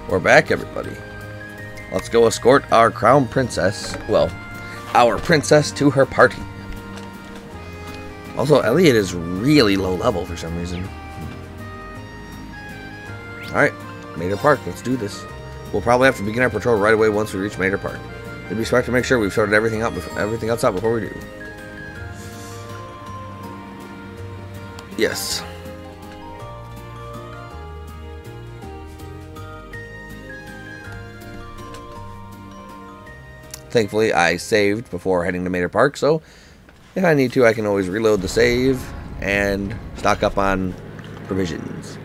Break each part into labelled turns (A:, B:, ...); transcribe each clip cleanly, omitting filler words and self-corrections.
A: We're back, everybody. Let's go escort our crown princess, well, our princess to her party. Also, Elliot is really low level for some reason. Alright, Mater Park, let's do this. We'll probably have to begin our patrol right away once we reach Mater Park. It'd be smart to make sure we've sorted everything else out before we do. Yes. Thankfully, I saved before heading to Mater Park, so if I need to, I can always reload the save and stock up on provisions.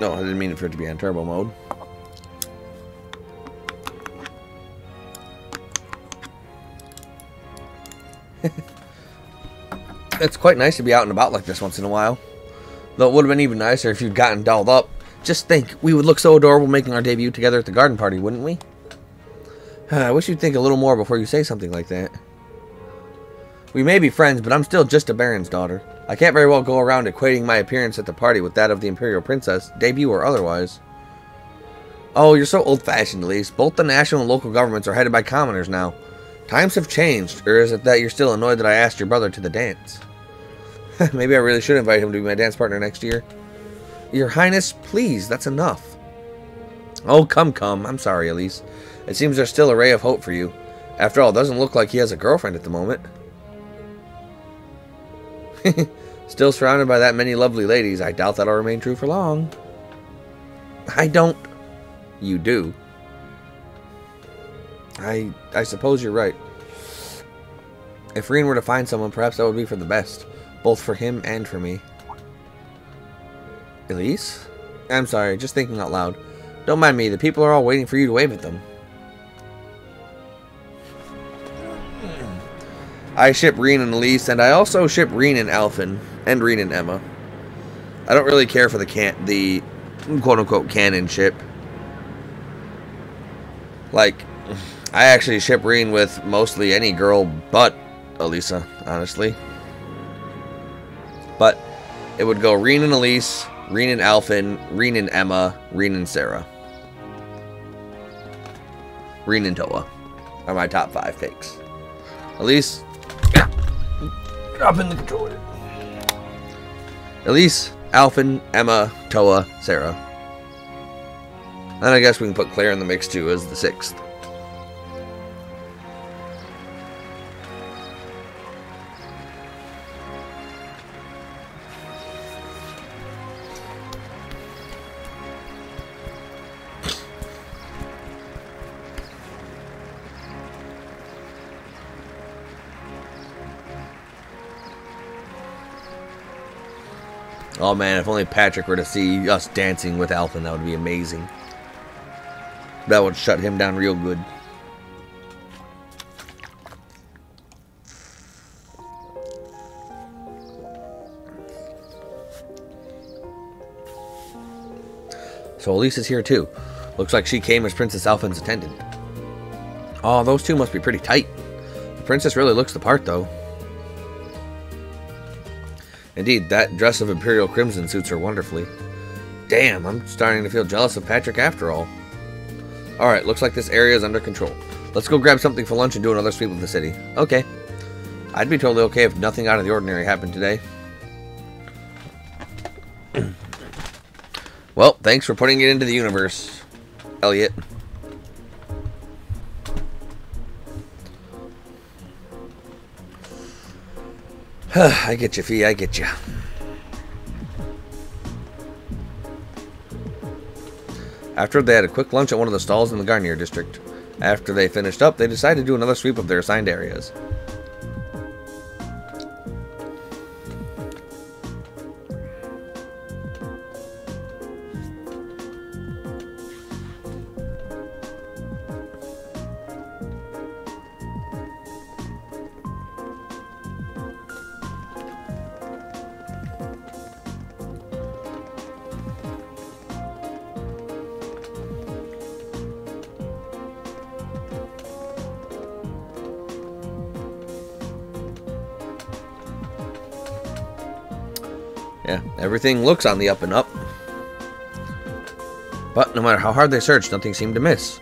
A: No, I didn't mean for it to be on turbo mode. It's quite nice to be out and about like this once in a while. Though it would have been even nicer if you'd gotten dolled up. Just think, we would look so adorable making our debut together at the garden party, wouldn't we? I wish you'd think a little more before you say something like that. We may be friends, but I'm still just a baron's daughter. I can't very well go around equating my appearance at the party with that of the Imperial Princess, debut or otherwise. Oh, you're so old-fashioned, Elise. Both the national and local governments are headed by commoners now. Times have changed, or is it that you're still annoyed that I asked your brother to the dance? Maybe I really should invite him to be my dance partner next year. Your Highness, please, that's enough. Oh, come. I'm sorry, Elise. It seems there's still a ray of hope for you. After all, it doesn't look like he has a girlfriend at the moment. Still surrounded by that many lovely ladies, I doubt that'll remain true for long. I don't. You do. I suppose you're right. If Rean were to find someone, perhaps that would be for the best. Both for him and for me. Elise? I'm sorry, just thinking out loud. Don't mind me, the people are all waiting for you to wave at them. I ship Rean and Elise, and I also ship Rean and Alphen, and Rean and Emma. I don't really care for the quote-unquote canon ship. Like, I actually ship Rean with mostly any girl but Elisa, honestly. But it would go Rean and Elise, Rean and Alphen, Rean and Emma, Rean and Sarah. Rean and Toa are my top 5 picks. Elise, drop in the controller. Elise, Alphen, Emma, Toa, Sarah. And I guess we can put Claire in the mix too as the 6th. Oh man, if only Patrick were to see us dancing with Alphen, that would be amazing. That would shut him down real good. So Elise is here too. Looks like she came as Princess Alphen's attendant. Oh, those two must be pretty tight. The princess really looks the part though. Indeed, that dress of Imperial Crimson suits her wonderfully. Damn, I'm starting to feel jealous of Patrick after all. Alright, looks like this area is under control. Let's go grab something for lunch and do another sweep of the city. Okay. I'd be totally okay if nothing out of the ordinary happened today. Well, thanks for putting it into the universe, Elliot. I get you, Fee, I get you. After they had a quick lunch at one of the stalls in the Garnier district. After they finished up, they decided to do another sweep of their assigned areas. Yeah, everything looks on the up and up. But no matter how hard they search, nothing seemed to miss.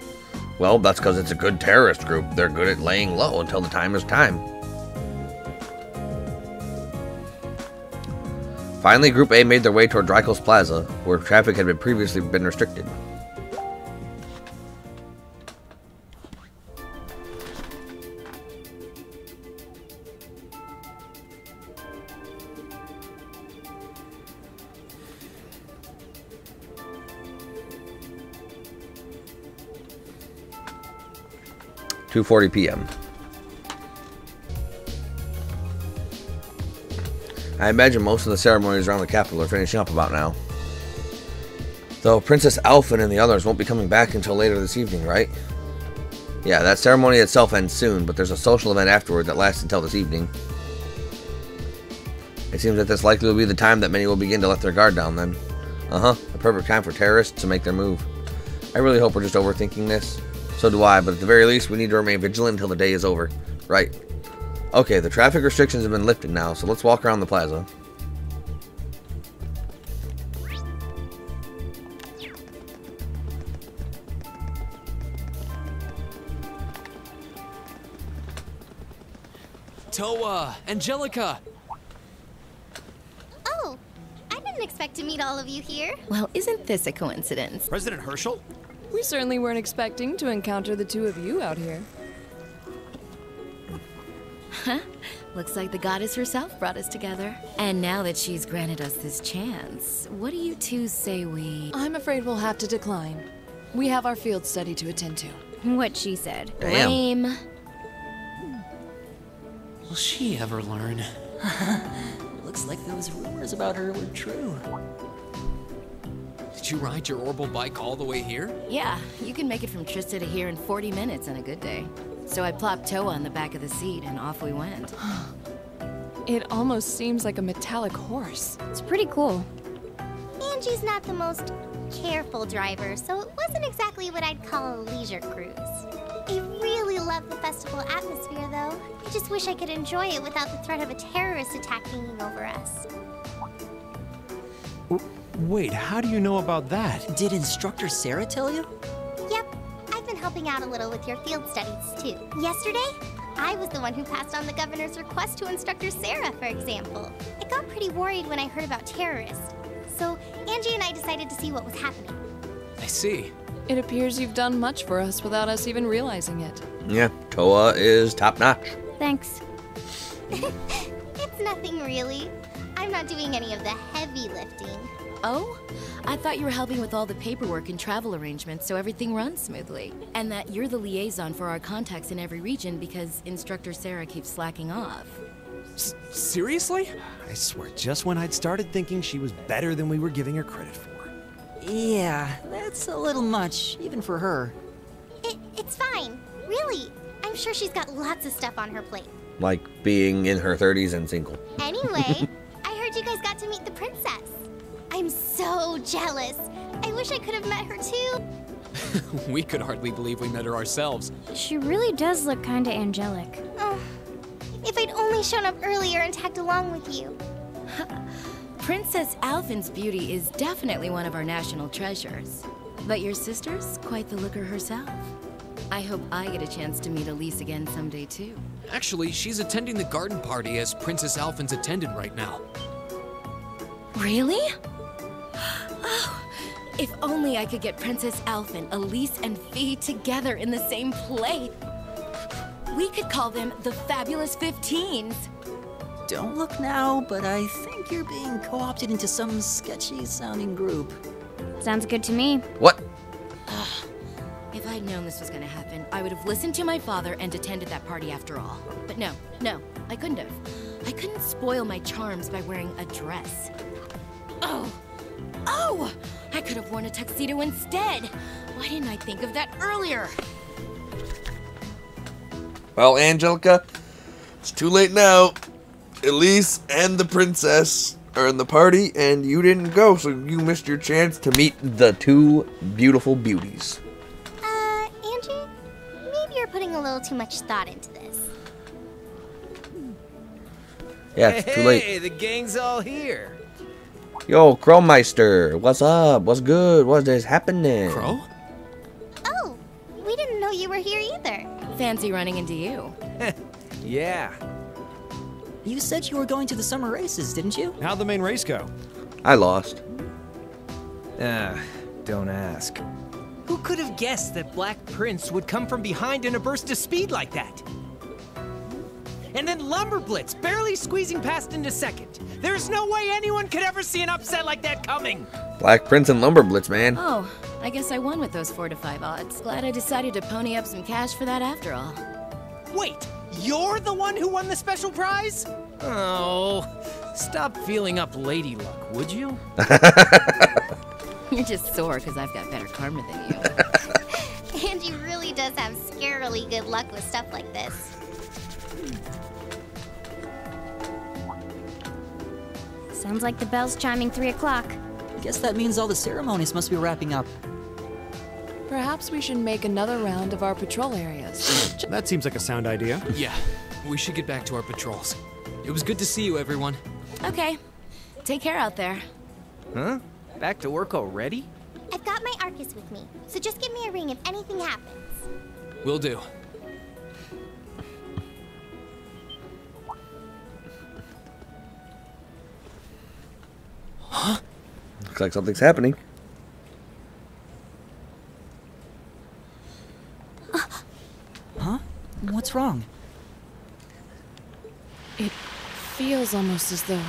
A: Well, that's because it's a good terrorist group. They're good at laying low until the time is time. Finally, Group A made their way toward Dryco's Plaza, where traffic had previously been restricted. (2:40 p.m.) I imagine most of the ceremonies around the capital are finishing up about now. Though Princess Alphen and the others won't be coming back until later this evening, right? Yeah, that ceremony itself ends soon, but there's a social event afterward that lasts until this evening. It seems that this likely will be the time that many will begin to let their guard down then. The perfect time for terrorists to make their move. I really hope we're just overthinking this. So do I, but at the very least, we need to remain vigilant until the day is over. Right. Okay, the traffic restrictions have been lifted now, so let's walk around the plaza.
B: Toa! Angelica!
C: Oh, I didn't expect to meet all of you here.
D: Well, isn't this a coincidence?
B: President Herschel?
E: We certainly weren't expecting to encounter the two of you out here.
D: Huh? Looks like the goddess herself brought us together. And now that she's granted us this chance, what do you two say we...
E: I'm afraid we'll have to decline. We have our field study to attend to.
D: What she said.
A: Damn.
D: Lame.
B: Will she ever learn?
F: Looks like those rumors about her were true.
B: Did you ride your orbital bike all the way here?
D: Yeah, you can make it from Trista to here in 40 minutes on a good day. So I plopped Toa on the back of the seat and off we went.
E: It almost seems like a metallic horse.
C: It's pretty cool. Angie's not the most careful driver, so it wasn't exactly what I'd call a leisure cruise. I really love the festival atmosphere, though. I just wish I could enjoy it without the threat of a terrorist attack hanging over us.
G: Wait, how do you know about that?
F: Did Instructor Sarah tell you?
C: Yep, I've been helping out a little with your field studies, too. Yesterday, I was the one who passed on the governor's request to Instructor Sarah, for example. I got pretty worried when I heard about terrorists, so Angie and I decided to see what was happening.
B: I see.
E: It appears you've done much for us without us even realizing it.
A: Yeah, Toa is top-notch.
C: Thanks. It's nothing really. I'm not doing any of the heavy lifting.
D: Oh? I thought you were helping with all the paperwork and travel arrangements so everything runs smoothly. And that you're the liaison for our contacts in every region because Instructor Sarah keeps slacking off.
B: Seriously?
G: I swear, just when I'd started thinking she was better than we were giving her credit for.
F: Yeah, that's a little much, even for her.
C: It's fine. Really. I'm sure she's got lots of stuff on her plate.
A: Like being in her 30s and single.
C: Anyway, I heard you guys got to meet the princess. I'm so jealous. I wish I could have met her too.
B: We could hardly believe we met her ourselves.
H: She really does look kinda angelic.
C: Oh, if I'd only shown up earlier and tagged along with you.
D: Princess Alphen's beauty is definitely one of our national treasures. But your sister's quite the looker herself. I hope I get a chance to meet Elise again someday too.
B: Actually, she's attending the garden party as Princess Alphen's attendant right now.
D: Really? Oh, if only I could get Princess Alphen, Elise, and Fee together in the same play. We could call them the Fabulous 15s.
F: Don't look now, but I think you're being co-opted into some sketchy-sounding group.
H: Sounds good to me.
A: What?
D: If I'd known this was gonna happen, I would have listened to my father and attended that party after all. But no, I couldn't have. I couldn't spoil my charms by wearing a dress. Oh! I could have worn a tuxedo instead. Why didn't I think of that earlier?
A: Well, Angelica, it's too late now. Elise and the princess are in the party, and you didn't go, so you missed your chance to meet the two beautiful beauties.
C: Angie, maybe you're putting a little too much thought into this.
A: Yeah, it's too late.
I: Hey, the gang's all here.
A: Yo, Crowmeister, what's up? What's good? What is happening?
B: Crow?
C: Oh, we didn't know you were here either.
D: Fancy running into you.
G: Yeah.
F: You said you were going to the summer races, didn't you?
G: How'd the main race go?
A: I lost.
G: Don't ask.
I: Who could have guessed that Black Prince would come from behind in a burst of speed like that? And then Lumberblitz barely squeezing past into second. There's no way anyone could ever see an upset like that coming.
A: Black Prince and Lumberblitz, man.
D: Oh, I guess I won with those 4 to 5 odds. Glad I decided to pony up some cash for that after all.
I: Wait, you're the one who won the special prize? Oh, stop feeling up Lady Luck, would you?
D: You're just sore because I've got better karma than you.
C: Angie really does have scarily good luck with stuff like this.
H: Sounds like the bell's chiming 3 o'clock.
F: Guess that means all the ceremonies must be wrapping up.
E: Perhaps we should make another round of our patrol areas.
G: That seems like a sound idea.
B: Yeah, we should get back to our patrols. It was good to see you, everyone.
D: Okay. Take care out there.
I: Huh? Back to work already?
C: I've got my Arcus with me, so just give me a ring if anything happens.
B: Will do.
A: Looks like something's happening.
F: Huh? What's wrong?
E: It feels almost as though...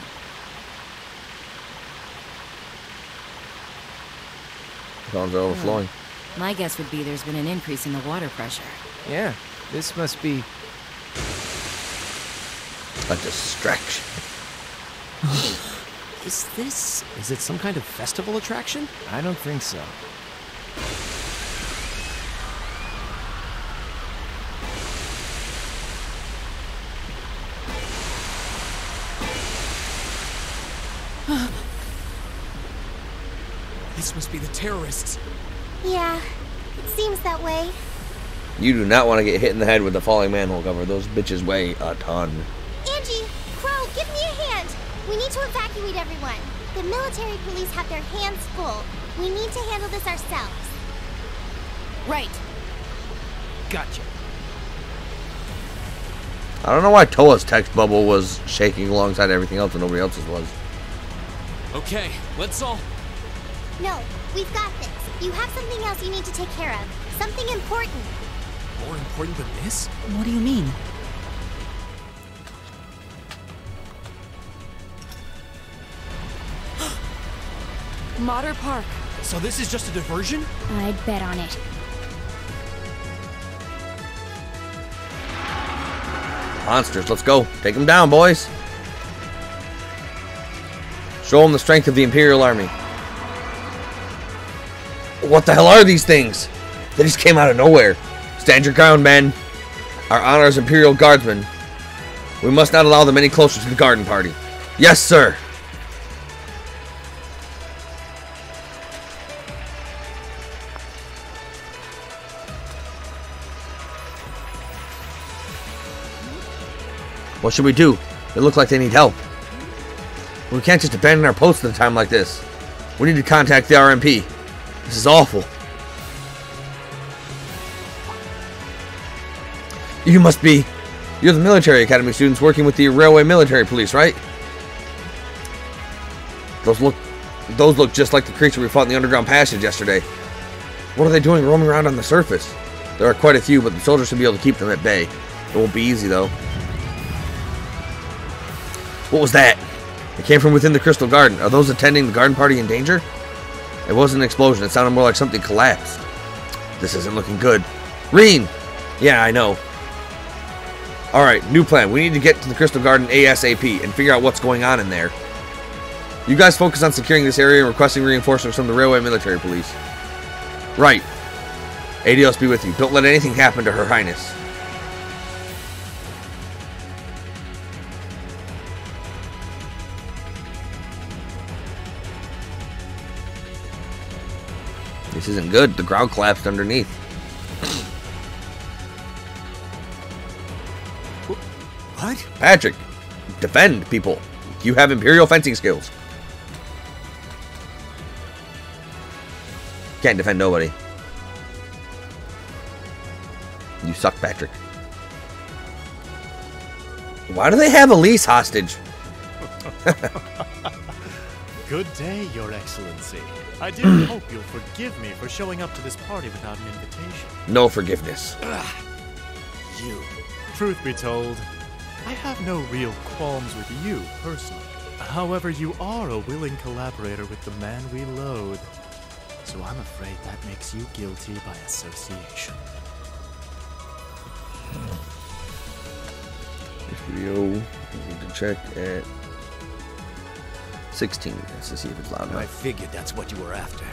A: Ponds are overflowing.
D: My guess would be there's been an increase in the water pressure.
I: Yeah, this must be...
A: A distraction.
F: Is this...
G: Is it some kind of festival attraction?
I: I don't think so.
B: This must be the terrorists.
C: Yeah, it seems that way.
A: You do not want to get hit in the head with the falling manhole cover. Those bitches weigh a ton.
C: Angie, Crow, give me a hand. We need to evacuate everyone. The military police have their hands full. We need to handle this ourselves.
D: Right.
I: Gotcha.
A: I don't know why Toa's text bubble was shaking alongside everything else and nobody else's was.
B: Okay, let's all...
C: No, we've got this. You have something else you need to take care of. Something important.
B: More important than this?
F: What do you mean?
E: Motter Park.
B: So this is just a diversion?
H: I'd bet on it.
A: Monsters, let's go. Take them down, boys. Show them the strength of the Imperial Army. What the hell are these things? They just came out of nowhere. Stand your ground, men. Our honor as Imperial Guardsmen. We must not allow them any closer to the garden party. Yes, sir. What should we do? They look like they need help. We can't just abandon our posts at a time like this. We need to contact the RMP. This is awful. You're the military academy students working with the railway military police, right? Those look just like the creature we fought in the underground passage yesterday. What are they doing roaming around on the surface? There are quite a few, but the soldiers should be able to keep them at bay. It won't be easy, though. What was that? It came from within the Crystal Garden. Are those attending the garden party in danger? It wasn't an explosion. It sounded more like something collapsed. This isn't looking good. Reen! Yeah, I know. Alright, new plan. We need to get to the Crystal Garden ASAP and figure out what's going on in there. You guys focus on securing this area and requesting reinforcements from the railway military police. Right. ADOS be with you. Don't let anything happen to Her Highness. This isn't good. The ground collapsed underneath.
G: What?
A: Patrick, defend people. You have Imperial fencing skills. Can't defend nobody. You suck, Patrick. Why do they have Elise hostage?
J: Good day, Your Excellency. I do hope you'll forgive me for showing up to this party without an invitation.
A: No forgiveness.
J: You. Truth be told, I have no real qualms with you, personally. However, you are a willing collaborator with the man we loathe. So I'm afraid that makes you guilty by association.
A: This video, we need to check at 16 minutes to see if it's loud enough.
K: I figured that's what you were after.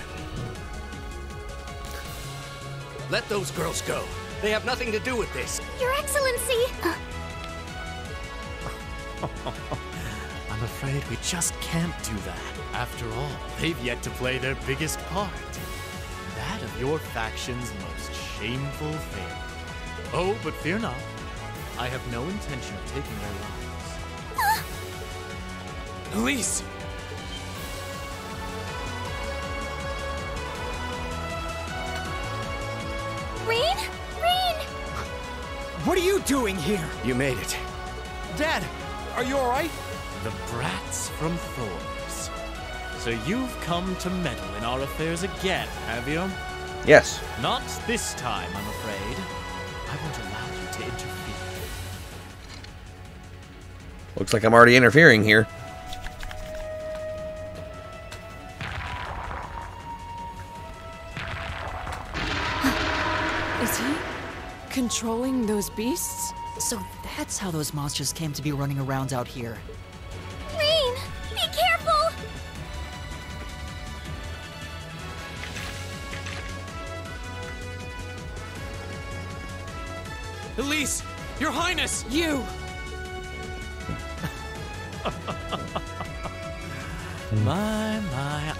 K: Let those girls go. They have nothing to do with this.
C: Your Excellency!
J: I'm afraid we just can't do that. After all, they've yet to play their biggest part. That of your faction's most shameful failure. Oh, but fear not. I have no intention of taking their lives.
K: Elise!
C: Rain? Rain!
K: What are you doing here? You made it. Dad, are you alright?
J: The brats from Thors. So you've come to meddle in our affairs again, have you?
A: Yes.
J: Not this time, I'm afraid. I won't allow you to interfere.
A: Looks like I'm already interfering here.
E: Is he controlling those beasts?
F: So that's how those monsters came to be running around out here.
C: Rain! Be careful!
B: Elise! Your Highness!
E: You!
J: My,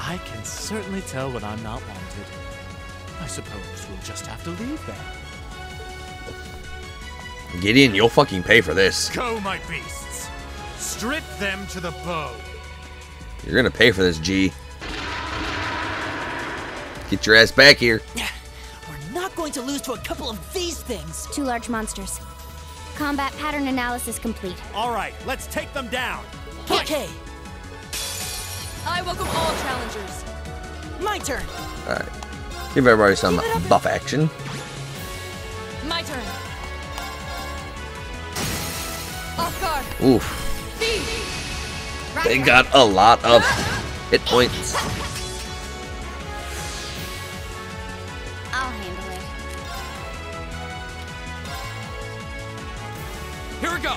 J: I can certainly tell when I'm not wanted. I suppose we'll just have to leave then.
A: Gideon, you'll fucking pay for this.
J: Go, my beasts! Strip them to the bone!
A: You're gonna pay for this, G. Get your ass back here.
F: We're not going to lose to a couple of these things.
H: 2 large monsters. Combat pattern analysis complete.
K: All right, let's take them down.
F: Okay,
E: I welcome all challengers.
F: my turn.
A: Alright. Give everybody some buff action.
E: My turn. Off guard.
A: Oof.
E: Feed.
A: They got a lot of hit points.
H: I'll handle it.
B: Here we go!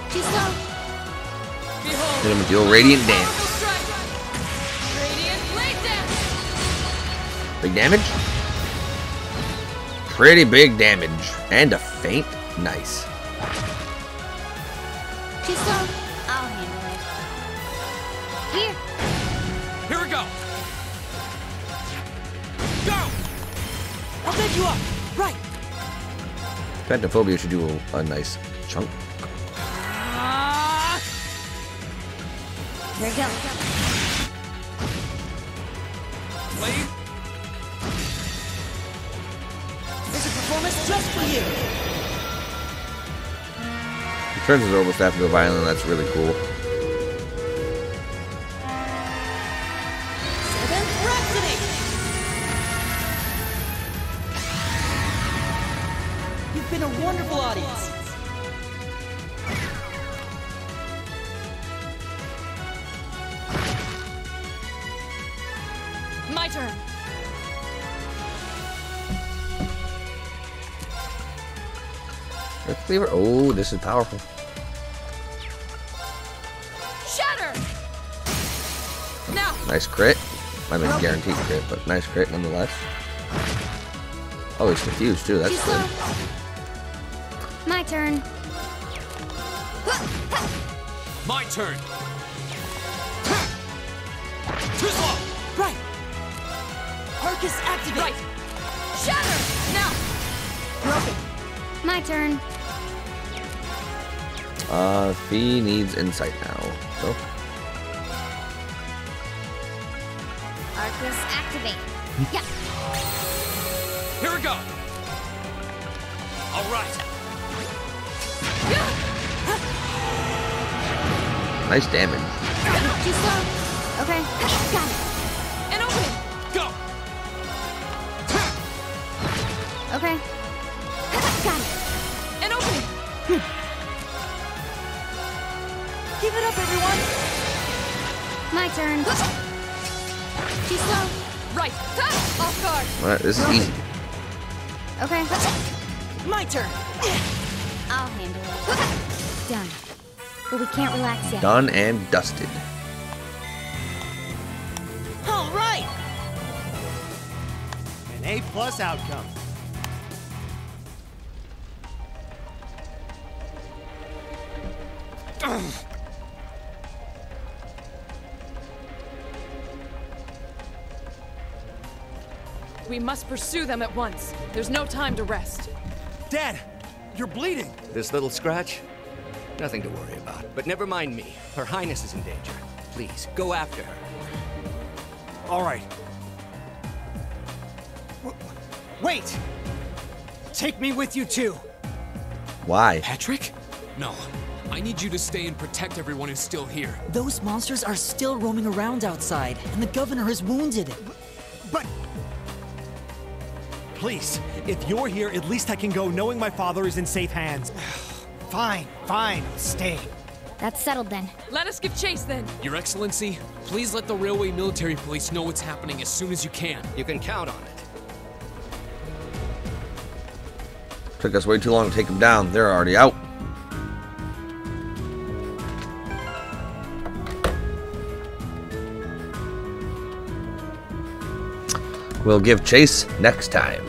H: Too slow.
B: Behold!
A: Hit him with the old radiant dance.
E: Radiant blade dance.
A: Big damage? Pretty big damage. And a feint? Nice.
H: Too slow. I'll handle it. Here.
B: Here we go! Go!
F: I'll bend you up. Right.
A: Pentaphobia should do a nice chunk.
H: Here we go.
B: Blade?
F: There's a performance just for you.
A: He turns his orbital staff into a violin. That's really cool.
F: Seventh Rhapsody. You've been a wonderful audience.
E: My turn.
A: Earth Cleaver. Oh, this is powerful.
E: Shatter. Now.
A: Nice crit. I mean, guaranteed crit, but nice crit nonetheless. Oh, he's confused too.
H: Too
A: That's
H: slow.
A: good.
H: My turn.
B: My turn! Too slow!
F: Right. Arcus activate.
E: Right. Shatter. Now.
F: You're open.
H: My turn.
A: Fee needs insight now. So.
H: Arcus activate. Yeah.
B: Here we go. All right.
A: Nice damage.
H: Too slow. Okay. Got it.
E: And opening.
B: Go.
H: Okay. Got it.
E: And opening. Give it up, everyone.
H: My turn. Too slow.
E: Right. Off guard.
A: Alright, this is easy.
H: Okay.
F: My turn.
H: I'll handle it. Done. But we can't relax yet.
A: Done and dusted.
F: All right.
G: An A+ outcome.
E: We must pursue them at once. There's no time to rest.
K: Dad, you're bleeding.
L: This little scratch? Nothing to worry about. But never mind me. Her Highness is in danger. Please, go after her.
K: All right. Wait! Take me with you too.
A: Why?
B: Patrick? No. I need you to stay and protect everyone who's still here.
F: Those monsters are still roaming around outside, and the governor is wounded.
K: But... Please, if you're here, at least I can go knowing my father is in safe hands. Fine, I'll stay.
H: That's settled then.
E: Let us give chase then.
B: Your Excellency, please let the Railway Military Police know what's happening as soon as you can.
L: You can count on it.
A: Took us way too long to take them down. They're already out. We'll give chase next time.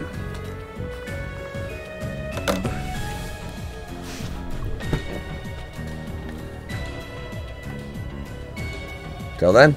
A: Till then.